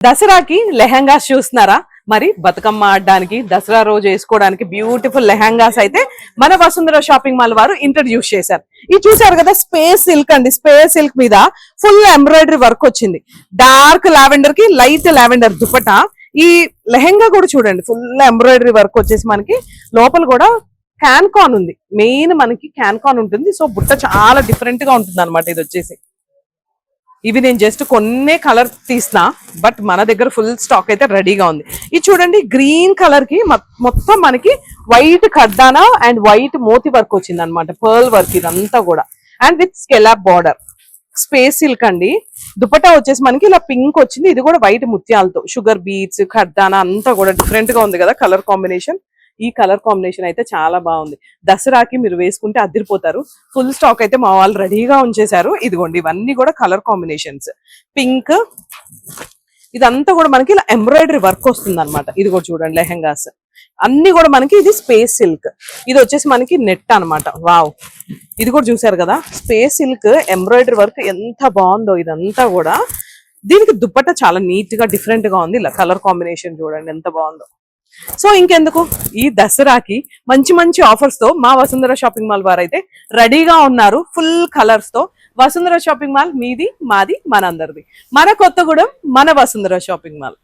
దసరాకి లెహంగాస్ చూస్తున్నారా? మరి బతుకమ్మ ఆడడానికి దసరా రోజు వేసుకోవడానికి బ్యూటిఫుల్ లెహంగాస్ అయితే మన వసుంధర షాపింగ్ మాల్ వారు ఇంట్రడ్యూస్ చేశారు. ఇది చూసారు కదా, స్పేస్ సిల్క్ అండి. స్పేస్ సిల్క్ మీద ఫుల్ ఎంబ్రాయిడరీ వర్క్ వచ్చింది. డార్క్ లావెండర్ కి లైట్ లావెండర్ దుపట్టా. ఈ లెహంగా కూడా చూడండి, ఫుల్ ఎంబ్రాయిడరీ వర్క్ వచ్చేసి మనకి లోపల కూడా క్యాన్కాన్ ఉంది. మెయిన్ మనకి క్యాన్కాన్ ఉంటుంది. సో బుట్ట చాలా డిఫరెంట్ గా ఉంటుంది అనమాట. ఇది వచ్చేసి ఇవి నేను జస్ట్ కొన్నే కలర్ తీసిన, బట్ మన దగ్గర ఫుల్ స్టాక్ అయితే రెడీగా ఉంది. ఇది చూడండి, గ్రీన్ కలర్ కి మొత్తం మనకి వైట్ ఖర్దానా అండ్ వైట్ మోతి వర్క్ వచ్చింది అనమాట. పర్ల్ వర్క్ ఇదంతా కూడా, and with scallop border. Space silk అండి. దుపట్టా వచ్చేసి మనకి ఇలా పింక్ వచ్చింది. ఇది కూడా వైట్ ముత్యాలతో షుగర్ బీట్స్ ఖర్దానా అంతా కూడా డిఫరెంట్ గా ఉంది కదా కలర్ కాంబినేషన్. ఈ కలర్ కాంబినేషన్ అయితే చాలా బాగుంది. దసరాకి మీరు వేసుకుంటే అదిరిపోతారు. ఫుల్ స్టాక్ అయితే మా వాళ్ళు రెడీగా ఉంచేశారు. ఇదిగోండి, ఇవన్నీ కూడా కలర్ కాంబినేషన్స్. పింక్, ఇదంతా కూడా మనకి ఇలా ఎంబ్రాయిడరీ వర్క్ వస్తుంది అనమాట. ఇది కూడా చూడండి, లెహంగాస్ అన్ని కూడా మనకి ఇది స్పేస్ సిల్క్. ఇది వచ్చేసి మనకి నెట్ అనమాట. వావ్, ఇది కూడా చూసారు కదా, స్పేస్ సిల్క్ ఎంబ్రాయిడరీ వర్క్ ఎంత బాగుందో. ఇదంతా కూడా దీనికి దుపట్టా చాలా నీట్ గా డిఫరెంట్ గా ఉంది. ఇలా కలర్ కాంబినేషన్ చూడండి ఎంత బాగుందో. సో ఇంకెందుకు, ఈ దసరాకి మంచి మంచి ఆఫర్స్ తో మా వసుంధర షాపింగ్ మాల్ వారు అయితే రెడీగా ఉన్నారు. ఫుల్ కలర్స్ తో. వసుంధర షాపింగ్ మాల్ మీది, మాది, మనందరిది. మన కొత్తగూడెం, మన వసుంధర షాపింగ్ మాల్.